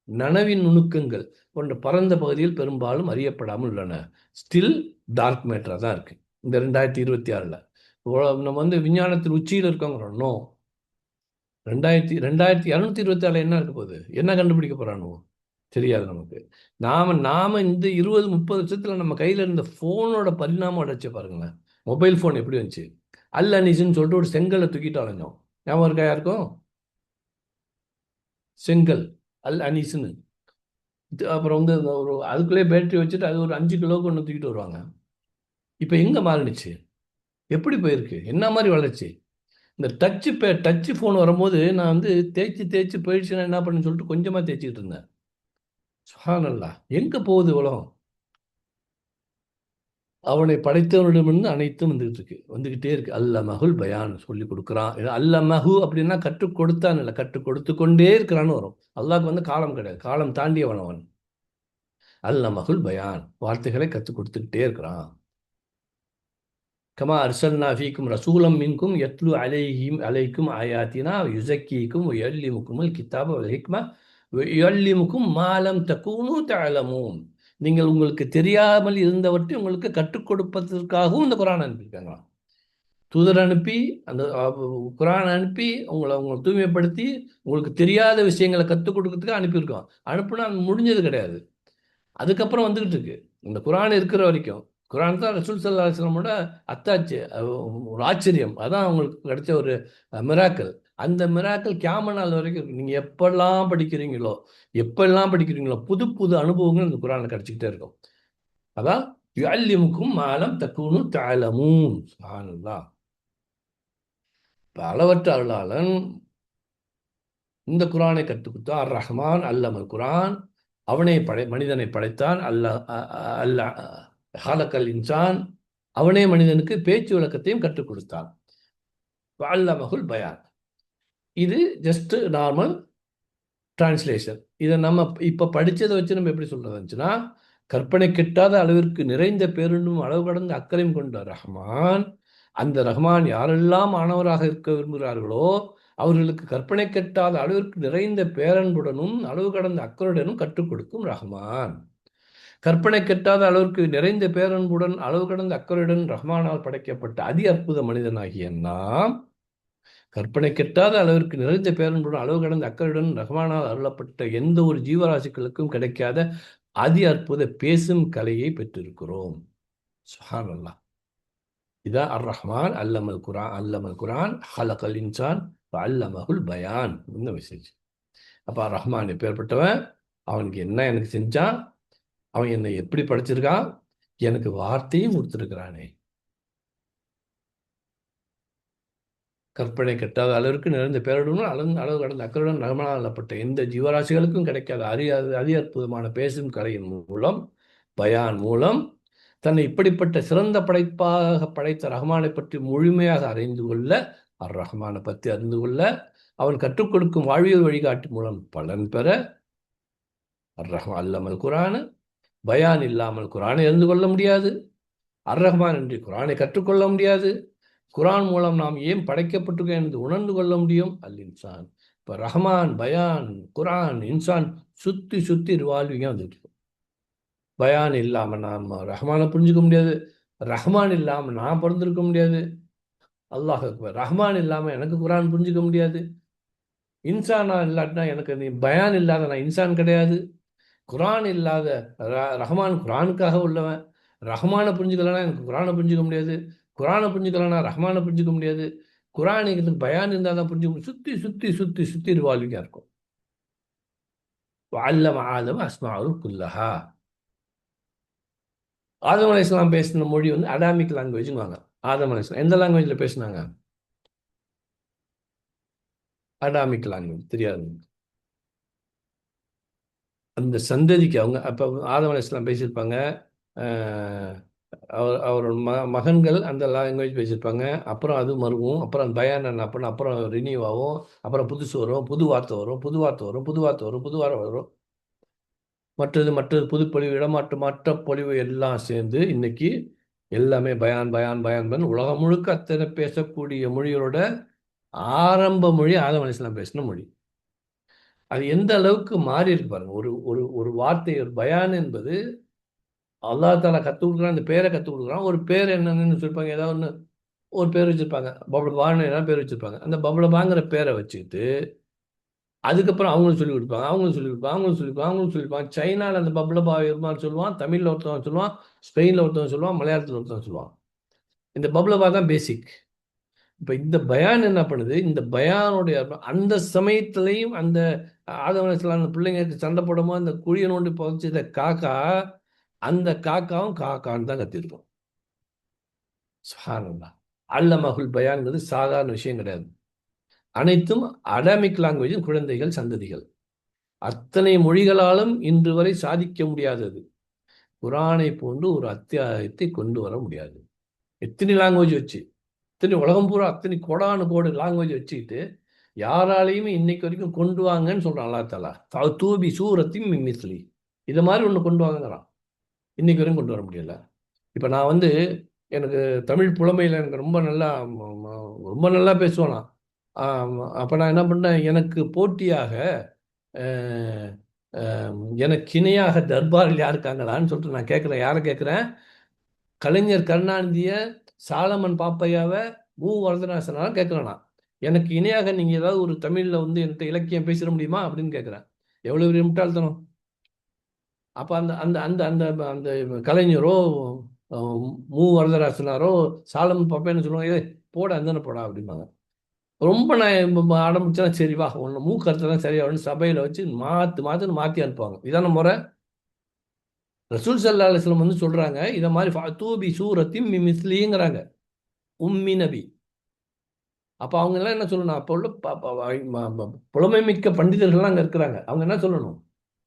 நனவின் நுணுக்கங்கள் போன்ற பரந்த பகுதியில் பெரும்பாலும் அறியப்படாமல் உள்ளன. ஸ்டில் டார்க் மேட்டராக தான் இருக்குது இந்த 2026. நம்ம வந்து விஞ்ஞானத்தின் உச்சியில் இருக்கோங்கிறோம். நோ, 2226 என்ன இருக்க போகுது, என்ன கண்டுபிடிக்க போகிறானோ தெரியாது நமக்கு. நாம இந்த 20-30 வருஷத்தில் நம்ம கையில் இருந்த ஃபோனோட பரிணாமம் அடைச்சு பாருங்களேன். மொபைல் ஃபோன் எப்படி வந்துச்சு? அல் அனீஸ்ன்னு சொல்லிட்டு ஒரு செங்கலை தூக்கிட்டு அலைஞ்சோம். ஞாபகம் இருக்கா யாருக்கும்? செங்கல், அல் அனீஸ்ன்னு. அப்புறம் வந்து ஒரு அதுக்குள்ளேயே பேட்டரி வச்சுட்டு அது ஒரு 5 கிலோவுக்கு ஒன்று தூக்கிட்டு வருவாங்க. இப்போ எங்கே மாறினுச்சு? எப்படி போயிருக்கு? என்ன மாதிரி வளர்ச்சி? இந்த டச்சு ஃபோன் வரும்போது நான் வந்து தேய்ச்சி தேய்ச்சி போயிடுச்சுன்னா என்ன பண்ணுன்னு சொல்லிட்டு கொஞ்சமாக தேய்ச்சிக்கிட்டு இருந்தேன். சுப்ஹானல்லாஹ், எங்கே போகுது உலகம்? அவனை படைத்தவனிடமிருந்து அனைத்தும் வந்துகிட்டே இருக்கு. அல்லமஹுல் பயான் சொல்லி கொடுக்குறான். அல்லமஹு அப்படின்னா கற்றுக் கொடுத்தான் இல்லை, கற்றுக் கொடுத்து கொண்டே இருக்கிறான்னு வரும். அல்லாஹ்க்கு வந்து காலம் கிடையாது, காலம் தாண்டியவன் அவன். அல்லமஹுல் பயான், வார்த்தைகளை கற்றுக் கொடுத்துக்கிட்டே இருக்கிறான். கமா அர்சல்னா ஃபீக்கும் ரசூலம் மின்கும் யத்லு அலைக்கும் ஆயாத்தினா யுஸக்கீக்கும் யல்லிமுக்குமுல் கிதாப வல் ஹிக்மா யல்லிமுக்கும் மாலம் தகூனு தஅலமூன். நீங்கள் உங்களுக்கு தெரியாமல் இருந்தவற்றை உங்களுக்கு கற்றுக் கொடுப்பதற்காகவும் இந்த குரான் அனுப்பியிருக்காங்களாம். தூதர் அனுப்பி அந்த குரான் அனுப்பி உங்களை தூய்மைப்படுத்தி உங்களுக்கு தெரியாத விஷயங்களை கற்றுக் கொடுக்கறதுக்கு அனுப்பியிருக்கோம். அனுப்புனா முடிஞ்சது கிடையாது, அதுக்கப்புறம் வந்துகிட்டு இருக்கு. இந்த குரான் இருக்கிற வரைக்கும் குரான் தான் ரசூல் ஸல்லல்லாஹு அலைஹி வஸல்லமோட அத்தாட்சி, ஒரு ஆச்சரியம். அதான் அவங்களுக்கு கிடைச்ச ஒரு மிராக்கள். அந்த மிராக்கள் கியாம நாள் வரைக்கும் இருக்கு. நீங்கள் எப்பெல்லாம் படிக்கிறீங்களோ புது புது அனுபவங்கள் இந்த குரானில் கிடைச்சிக்கிட்டே இருக்கும். அதான் யுஅல்லிமுக்கும் மாலம் தக்கூனு தஅலமூன். சுப்ஹானல்லாஹ். அளவற்ற அருளாளன் இந்த குரானை கற்றுக் கொடுத்தான். அர் ரஹ்மான் அல்லமல் குரான், அவனே மனிதனை படைத்தான். அல்ல ஹாலக்கல் இன்சான், அவனே மனிதனுக்கு பேச்சு விளக்கத்தையும் கற்றுக் கொடுத்தான். அல்லமஹுல் பயான். இது ஜஸ்ட் நார்மல் டிரான்ஸ்லேஷன். இதை நம்ம இப்போ படித்ததை வச்சு நம்ம எப்படி சொல்றது இருந்துச்சுன்னா, கற்பனை கெட்டாத அளவிற்கு நிறைந்த பேருண்டும் அளவு கடந்த அக்கறையும் கொண்ட ரஹ்மான், அந்த ரஹ்மான் யாரெல்லாம் மாணவராக இருக்க விரும்புகிறார்களோ அவர்களுக்கு கற்பனை கெட்டாத அளவிற்கு நிறைந்த பேரன்புடனும் அளவு கடந்த அக்கறையுடனும் கற்றுக் கொடுக்கும் ரஹ்மான். கற்பனை கெட்டாத அளவிற்கு நிறைந்த பேரன்புடன் அளவு கடந்த அக்கறையுடன் ரஹ்மானால் படைக்கப்பட்ட அதி அற்புத மனிதனாகிய நாம், கற்பனை கெட்டாத அளவிற்கு நிறைந்த பேரன்புடன் அளவு கடந்த அக்கறையுடன் ரஹ்மானால் அருளப்பட்ட எந்த ஒரு ஜீவராசிகளுக்கும் கிடைக்காத அதி அற்புத பேசும் கலையை பெற்றிருக்கிறோம். சுப்ஹானல்லாஹ். இதான் அர் ரஹ்மான் அல்லமல் குரான் ஹலகல் இன்சான் அல்லமஹுல் பயான். இந்த மெசேஜ். அப்போ ரஹ்மான் எப்பேற்பட்டவன், அவனுக்கு என்ன எனக்கு செஞ்சான், அவன் என்னை எப்படி படைச்சிருக்கான், எனக்கு வார்த்தையும் கொடுத்துருக்கிறானே. கற்பனை கெட்டாத அளவிற்கு நிறைந்த பேருடன் அளவு கடந்த அக்கறையுடன் நகமனாலப்பட்ட எந்த ஜீவராசிகளுக்கும் கிடைக்காத அதி அற்புதமான பேசும் கலையின் மூலம், பயான் மூலம் தன்னை இப்படிப்பட்ட சிறந்த படைப்பாக படைத்த ரஹ்மானை பற்றி முழுமையாக அறிந்து கொள்ள, அர் ரஹ்மானை பற்றி அறிந்து கொள்ள, அவன் கற்றுக் கொடுக்கும் வாழ்வியல் வழிகாட்டி மூலம் பலன் பெற, அர் ரஹ்மான் அல்லமல் குரான், பயான் இல்லாமல் குரானை அறிந்து கொள்ள முடியாது. அர் ரஹ்மான் என்று குரானை கற்றுக்கொள்ள முடியாது. குரான் மூலம் நாம் ஏன் படைக்கப்பட்டிருக்கோம் என்று உணர்ந்து கொள்ள முடியும். அல் இன்சான். இப்போ ரஹ்மான், பயான், குரான், இன்சான் சுற்றி சுற்றி ரிவால்விங்காக வந்துட்டு இருக்கும். பயான் இல்லாமல் நாம் ரஹ்மானை புரிஞ்சுக்க முடியாது. ரஹ்மான் இல்லாமல் நான் பிறந்திருக்க முடியாது. அல்லாஹ் அக்பர். ரஹ்மான் இல்லாமல் எனக்கு குரான் புரிஞ்சுக்க முடியாது. இன்சானா இல்லாட்டினா எனக்கு நீ பயான் இல்லாத நான் இன்சான் கிடையாது. குரான் இல்லாத ரஹ்மான் குரானுக்காக உள்ளவன். ரஹ்மானை புரிஞ்சுக்கலன்னா எனக்கு குரானை புரிஞ்சுக்க முடியாது. குரானை புரிஞ்சுக்கலன்னா ரஹ்மானை புரிஞ்சுக்க முடியாது. குரானுக்கு பயான் இருந்தால் தான் புரிஞ்சுக்க முடியும். சுற்றி சுற்றி சுற்றி சுற்றி ரிவால்விங்காக இருக்கும். அல்லம ஆதம அஸ்மாஉல் குல்லஹா. ஆதம் அலைஹிஸ்ஸலாம் பேசின மொழி வந்து அடாமிக் லாங்குவேஜ்னுவாங்க. ஆதம் அலைஹிஸ்ஸலாம் எந்த லாங்குவேஜில் பேசினாங்க? Atomic language. தெரியாது அந்த சந்ததிக்கு. அவங்க அப்போ ஆதம் அலைஹிஸ்ஸலாம் பேசியிருப்பாங்க. அவரோட மகன்கள் அந்த லாங்குவேஜ் பேசியிருப்பாங்க. அப்புறம் அது மருவும், அப்புறம் அந்த பயான் என்ன பண்ண, அப்புறம் ரினியூவ் ஆகும், அப்புறம் புதுசு வரும், புது வார்த்தை வரும், புது வார்த்தை வரும், புது வார்த்தை வரும், புது வாரம் வரும், மற்றது புதுப்பொழிவு, மற்ற பொழிவு எல்லாம் சேர்ந்து இன்னைக்கு எல்லாமே பயான் பயான் பயான் பயான். உலகம் முழுக்க அத்தனை பேசக்கூடிய மொழிகளோட ஆரம்ப மொழி ஆதம் அலைஹிஸ்ஸலாம் பேசின மொழி. அது எந்த அளவுக்கு மாறி இருக்கு பாருங்க. ஒரு ஒரு ஒரு வார்த்தை, ஒரு பயான் என்பது அல்லாஹ் தாலா கற்றுக் கொடுக்குறான். அந்த பேரை கற்றுக் கொடுக்குறான். ஒரு பேர் என்னன்னு சொல்லிப்பாங்க, ஏதாவது ஒன்று ஒரு பேர் வச்சுருப்பாங்க. பபுளபான்னு ஏதாவது பேர் வச்சுருப்பாங்க. அந்த பபுளபாங்கிற பேரை வச்சுக்கிட்டு அதுக்கப்புறம் அவங்களும் சொல்லிக் கொடுப்பாங்க, அவங்களும் சொல்லிக் கொடுப்பாங்க, அவங்களும் சொல்லிப்பாங்க, அவங்களும் சொல்லிப்பாங்க. சைனாவில் அந்த பபுளபா இருமான்னு சொல்லுவான், தமிழில் ஒருத்தவன் சொல்லுவான், ஸ்பெயினில் ஒருத்தவன் சொல்லுவான், மலையாளத்தில் ஒருத்தவன் சொல்லுவான். இந்த பபுளபா தான் பேசிக். இப்போ இந்த பயான் என்ன பண்ணுது, இந்த பயானுடைய அந்த சமயத்திலையும் அந்த ஆதம் அலைஹிஸ்ஸலாம் அந்த பிள்ளைங்க சண்டை போடும்போது அந்த குழியை நோண்டி புதைச்சத காக்கா, அந்த காக்காவும் காக்கான்னு தான் கத்திருக்கும். சுப்ஹானல்லாஹ். அல்லமஹுல் பயான்ங்கிறது சாதாரண விஷயம் கிடையாது. அனைத்தும் அடாமிக் லாங்குவேஜின் குழந்தைகள், சந்ததிகள். அத்தனை மொழிகளாலும் இன்று வரை சாதிக்க முடியாதது. குரானை போன்று ஒரு அத்தியாயத்தை கொண்டு வர முடியாது. எத்தனை லாங்குவேஜ் வச்சு, இத்தனை உலகம் பூரா அத்தனை கோடானு கோடி லாங்குவேஜ் வச்சுக்கிட்டு, யாராலையுமே இன்னைக்கு வரைக்கும் கொண்டு வாங்கன்னு சொல்றான் அல்லாஹ் தஆலா. ஃபஅதூபி சூரத்தின் மின் மிஸ்லி. இத மாதிரி ஒண்ணு கொண்டு வாங்கங்கிறான். இன்னைக்கு வரைக்கும் கொண்டு வர முடியல. இப்ப நான் வந்து எனக்கு தமிழ் புலமையில எனக்கு ரொம்ப நல்லா பேசுவேன் நான். அப்ப நான் என்ன பண்ணேன், எனக்கு போட்டியாக அ அ எனக்கு இணையாக தர்பாரில் யார் இருக்காங்களான்னு சொல்லிட்டு நான் கேட்கிறேன். யார கேட்கிறேன்? கலைஞர் கருணாநிதிய, சாலமன் பாப்பையாவ, வரதராசனால கேட்கிறேன் நான். எனக்கு இணையாக நீங்க ஏதாவது ஒரு தமிழ்ல வந்து என்கிட்ட இலக்கியம் பேசிட முடியுமா? அப்படின்னு கேட்கிறேன். எவ்வளவு பெரிய முட்டாள்தனம். அப்ப அந்த அந்த அந்த அந்த அந்த கலைஞரோ, அ வரதராசனாரோ, சாலமன் பாப்பையான்னு சொல்லுவாங்க, "ஏய் போடா அந்தாண்ட போடா" அப்படிம்பாங்க. ரொம்ப நான் ஆரம்பிச்சேன்னா, சரி வா உன்னை மூக்கறுத்தெல்லாம் சரியா வரும்னு சபையில வச்சு மாத்துன்னு மாத்தி அனுப்புவாங்க. இதான முறை? ரசூல் ஸல்லல்லாஹு அலைஹி வஸல்லம் வந்து சொல்றாங்க, இத மாதிரி ஃபஅதூ பி சூரத்தின் மின் மிஸ்லிஹிங்கிறாங்க. உம்மி நபி. அப்ப அவங்க எல்லாம் என்ன சொல்லணும்? அப்ப உள்ள ப ப ம ம புலமை மிக்க பண்டிதர்கள்லாம் அங்க இருக்கிறாங்க. அவங்க என்ன சொல்லணும்?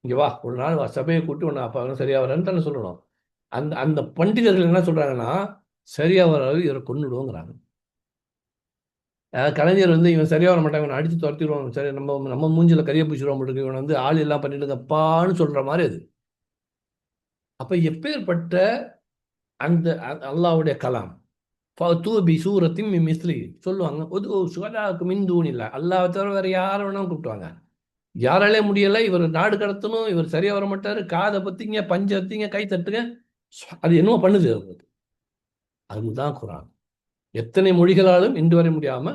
"இங்க வா, ஒரு நாள் வா, சபைய கூட்டி உன்னை அப்ப அவன் சரியா வரான்னு தானே சொல்லணும்." அந்த அந்த பண்டிதர்கள் என்ன சொல்றாங்கன்னா, சரியா வராது, இவரை கொன்னுடுவோங்கிறாங்க. கலைஞர் வந்து இவன் சரியா வர மாட்டான், இவனை அடிச்சு துரத்திடுவான், சரி நம்ம நம்ம மூஞ்சில கரிய பூசிடுவான் போல இருக்கு, இவனை வந்து ஆள் எல்லாம் பண்ணிடுங்கப்பான்னு சொல்ற மாதிரி அது. அப்ப எப்பேற்பட்ட அந்த அல்லாஹ்வுடைய கலாம். ஃபஅதூ பி சூரத்தின் மின் மிஸ்லிஹி சொல்லுவாங்க. உது ஷுஹதாஅக்கும் மின் தூனில்லாஹ். அல்லாஹ்வை தவிர வேற யார வேணாலும் கூப்பிட்டுவாங்க. யாராலே முடியல, இவர் நாடு கடத்தணும், இவர் சரியா வர மாட்டாரு, காதை பத்திங்க, பஞ்ச அத்திங்க, கை தட்டுங்க. அது என்னமோ பண்ணுது அவங்களுக்கு. அதுதான் குர்ஆன். எத்தனை மொழிகளாலும் இன்று வரை முடியாம,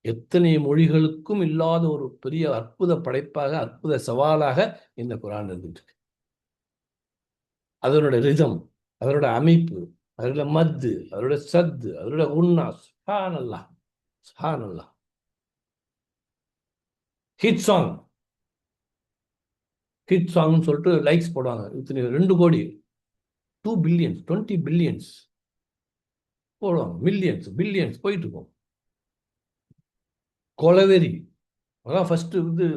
எத்தனை மொழிகளுக்கும் இல்லாத ஒரு பெரிய அற்புத படைப்பாக, அற்புத சவாலாக இந்த குர்ஆன் இருந்துட்டு இருக்கு. அதனுடைய ரிதம், அதனுடைய அமைப்பு, அதனுடைய மத்து, அதனுடைய சத்து, அதனுடைய குன்னா, சுப்ஹானல்லாஹ், சுப்ஹானல்லாஹ். ஹிட் சாங், ஹிட் சாங்னு சொல்லிட்டு லைக்ஸ் போடுவாங்க. இத்தனை 2 கோடி, 2 பில்லியன்ஸ், 20 பில்லியன்ஸ் போடுவாங்க. மில்லியன்ஸ், பில்லியன்ஸ் போயிட்டு இருக்கும். கொலவெறி. அதான் ஃபர்ஸ்ட் வந்து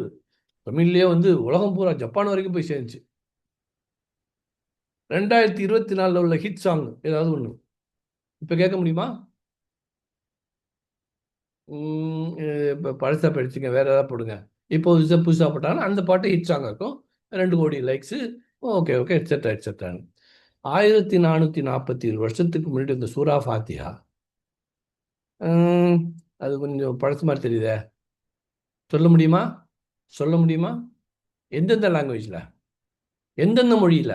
தமிழ்லயே வந்து உலகம் பூரா ஜப்பான் வரைக்கும் போய் சேர்ந்துச்சு. 2024ல உள்ள ஹிட் சாங் ஏதாவது ஒண்ணு இப்ப கேட்க முடியுமா? இப்ப பழசா படிச்சுங்க, வேற ஏதாவது போடுங்க. இப்போ புதுசா போட்டாங்கன்னா அந்த பாட்டு ஹிட் சாங் இருக்கும். 2 கோடி likes. Okay okay etcetera etcetera. 1447 வருஷத்துக்கு முன்னாடி இந்த சூரா ஃபாத்திஹா. அது கொஞ்சம் பழசு மாதிரி தெரியுதே. சொல்ல முடியுமா? சொல்ல முடியுமா? எந்தெந்த லாங்குவேஜ்ல, எந்தெந்த மொழியில?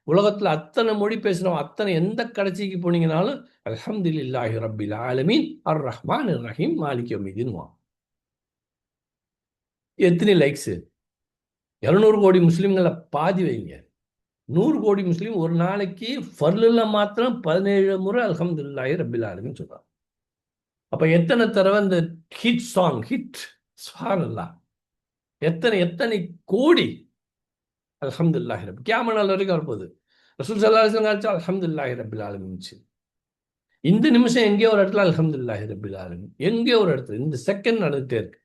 உலகத்துல அத்தனை மொழி பேசுறோம், அத்தனை எந்த கடைசிக்கு போனீங்கனாலும் அல்ஹம்துலில்லாஹி ரப்பில் ஆலமீன் அர் ரஹ்மானிர் ரஹீம் மாலிக் யௌமிddin. எத்தனை லைக்ஸ்? 200 கோடி முஸ்லிம்களை பாதி வைங்க. 100 கோடி முஸ்லீம் ஒரு நாளைக்கு ஃபர்லுல மாத்திரம் 17 முறை அல்ஹம்துலில்லாஹி ரப்பில் ஆலமீன் சொல்றாங்க. அப்ப எத்தனை தடவை இந்த ஹிட் சாங், ஹிட், சுப்ஹானல்லாஹ், எத்தனை எத்தனை கோடி அல்ஹம்துலில்லாஹி ரப்பி கியாமத் நாள் வரைக்கும் வரப்போகுது. ரசூல் ஸல்லல்லாஹு அலைஹி வஸல்லம் காலத்துல அல்ஹம்துலில்லாஹி ரப்பில் ஆலமீன். இந்த நிமிஷம் எங்கேயோ ஒரு இடத்துல அல்ஹம்துலில்லாஹி ரப்பில் ஆலமீன், எங்கேயோ ஒரு இடத்துல இந்த செகண்ட் நடந்துட்டே இருக்கு.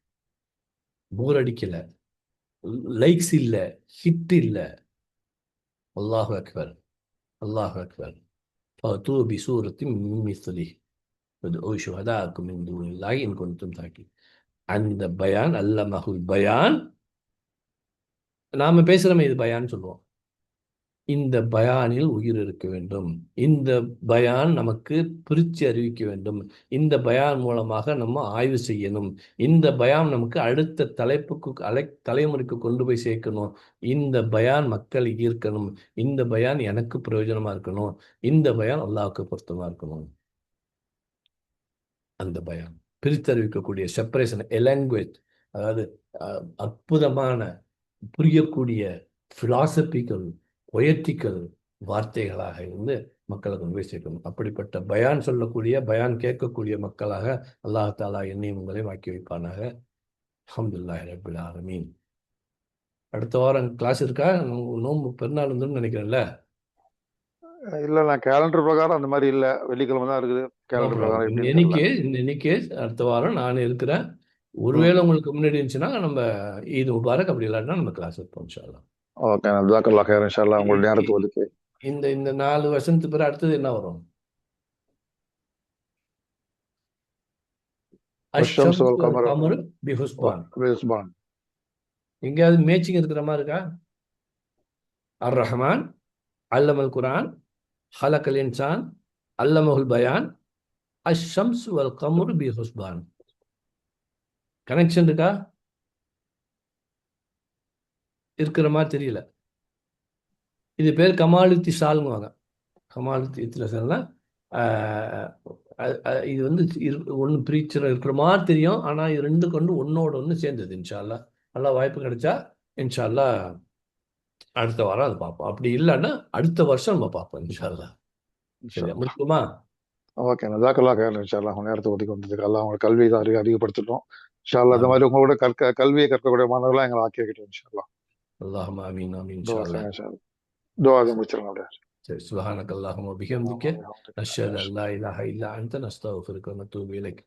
போர் அடிக்கல, லைக்ஸ் இல்ல, ஹிட் இல்ல. அல்லாஹு அக்பர், அல்லாஹு அக்பர். ஃபஅதூ பி சூரத்தின் மின் மிஸ்லிஹி வதுஉ ஷுஹதாஅக்கும் மின் தூனில்லாஹி இன் குன்தும் சாக்கிரீன். அந்த பயான் அல்லமஹுல் பயான். நாம பேசுறோமே இது பயான் சொல்லுவோம். இந்த பயானில் உயிர் இருக்க வேண்டும். இந்த பயான் நமக்கு பிரித்து அறிவிக்க வேண்டும். இந்த பயான் மூலமாக நம்ம ஆய்வு செய்யணும். இந்த பயான் நமக்கு அடுத்த தலைப்புக்கு தலைமுறைக்கு கொண்டு போய் சேர்க்கணும். இந்த பயான் மக்களை ஈர்க்கணும். இந்த பயான் எனக்கு பிரயோஜனமா இருக்கணும். இந்த பயான் அல்லாஹ்வுக்கு பொருத்தமா இருக்கணும். அந்த பயான் பிரித்தறிவிக்கக்கூடிய செப்பரேஷன் லாங்குவேஜ், அதாவது அற்புதமான புரியக்கூடிய பிலாசபிக்கல் பொயட்டிக்கல் வார்த்தைகளாக இருந்து மக்களை கொண்டு போய் சேர்க்கணும். அப்படிப்பட்ட பயான் சொல்லக்கூடிய, பயான் கேட்கக்கூடிய மக்களாக அல்லாஹ் தஆலா என்னையும் உங்களையும் ஆக்கி வைப்பானாக. அல்ஹம்துலில்லாஹி ரப்பில் ஆலமீன். அடுத்த வாரம் கிளாஸ் இருக்கா? நோம்பு பெருநாள் வந்துன்னு நினைக்கிறேன்ல. இல்ல நான் கேலண்டர் பிரகாரம் அந்த மாதிரி இல்ல. வெள்ளிக்கிழமை தான் இருக்குது. நோ கேலண்டர் பிரகாரம் ப்ராப்ளம். எப்படின்னு தெரியல. இன்னைக்கே அடுத்த வாரம் நான் இருக்கிறேன். ம். ஒருவேளை உங்களுக்கு முன்னாடி இருந்துச்சுன்னா நம்ம ஈத் முபாரக், அப்படி இல்லாட்டினா நம்ம கிளாஸ் வைப்போம் இன்ஷா அல்லாஹ். ஓகே. ஜஸாக்கல்லாஹ் ஹைரன் இன்ஷா அல்லாஹ். இ- உங்களுடைய நேரத்தை இ- ஒதுக்கி. இந்த இந்த 4 வருஷத்துக்கு பிறகு அடுத்தது என்ன வரும்? வஷம்ஸ் அஷ்ஷம்ஸ் வல் வல் கமர் கமர் பிஹுஸ்பான். பிஹுஸ்பான். எங்கேயாவது மேட்சிங் இருக்கிற மாதிரி இருக்கா? அர் ரஹ்மான் அல்லமல் குரான் ஹலக்கல் இன்சான் அல்லமஹுல் பயான் அஷ்ஷம்ஸ் வல் கமர் பிஹுஸ்பான். கனெக்ஷன் இருக்கா? இருக்கிற மாதிரி தெரியல. இது பேர் கமாலுத்தி சால்ங்குவாங்க. கமாலுத்தி இத்திலசல்னா இது வந்து ஒன்று பிரீச்சர் இருக்கிற மாதிரி தெரியும். ஆனால் இது ரெண்டு கொண்டு ஒன்னோட ஒன்று சேர்ந்தது. இன்ஷா அல்லாஹ் நல்லா வாய்ப்பு கிடைச்சா இன்ஷா அல்லாஹ் அடுத்த வாரம் அது பார்ப்போம். அப்படி இல்லைன்னா அடுத்த வருஷம் நம்ம பார்ப்போம் இன்ஷா அல்லாஹ். இன்ஷா சரியா? அல்லாஹ். முடிக்குமா? ஓகே. ஜஸாக்கல்லாஹ் ஹைரன் இன்ஷா அல்லாஹ். உங்க நேரத்தை ஒதுக்கி வந்ததுக்கு அல்லாஹ் உங்க கல்வியை தான் அதிகப்படுத்தட்டும். இன்ஷா அல்லாஹ். இந்த ஆமீன். மாதிரி உங்களோட கல்வியை கற்கக்கூடிய மாணவர்களா எங்களை ஆக்கி வைக்கட்டும் இன்ஷா அல்லாஹ். அல்லாஹும்ம ஆமீன் ஆமீன் இன்ஷா துவா அல்லாஹ். செய்யுங்க இன்ஷா அல்லாஹ். துவா அதை முடிச்சிருங்க அப்படியே. சரி. சுப்ஹானக அல்லாஹும்ம பிஹம்திக நஷ்ஹது அல்லா இலாஹ இல்லா அன்த நஸ்தக்ஃபிருக வ நத்தூபு இலைக்.